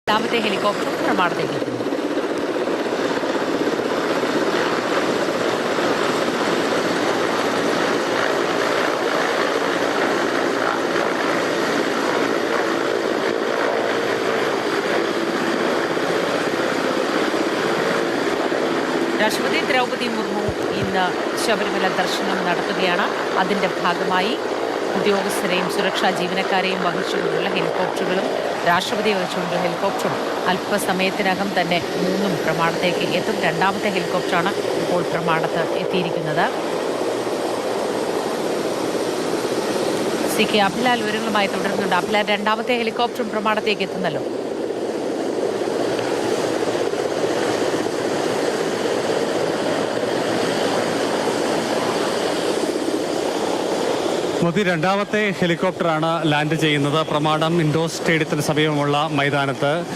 രണ്ടാമത്തെ ഹെലികോപ്റ്റർ പ്രമാണത്തേക്ക് എത്തുന്നു. രാഷ്ട്രപതി ദ്രൗപദി മുർമു ഇന്ന് ശബരിമല ദർശനം നടത്തുകയാണ്. അതിൻ്റെ ഭാഗമായി ഉദ്യോഗസ്ഥരെയും സുരക്ഷാ ജീവനക്കാരെയും വഹിച്ചുകൊണ്ടുള്ള ഹെലികോപ്റ്ററുകളും രാഷ്ട്രപതിയെ വഹിച്ചുകൊണ്ടുള്ള ഹെലികോപ്റ്ററും അല്പസമയത്തിനകം തന്നെ മൂന്നും പ്രമാണത്തേക്ക് എത്തും. രണ്ടാമത്തെ ഹെലികോപ്റ്ററാണ് ഇപ്പോൾ പ്രമാണത്ത് എത്തിയിരിക്കുന്നത്. CK അഭിലാൽ വിവരങ്ങളുമായി തുടരുന്നുണ്ട്. അഭിലാൽ, രണ്ടാമത്തെ ഹെലികോപ്റ്ററും പ്രമാണത്തേക്ക് എത്തുന്നല്ലോ. മോദി, രണ്ടാമത്തെ ഹെലികോപ്റ്ററാണ് ലാൻഡ് ചെയ്യുന്നത് പ്രമാണം ഇൻഡോർ സ്റ്റേഡിയത്തിന് സമീപമുള്ള മൈതാനത്ത്.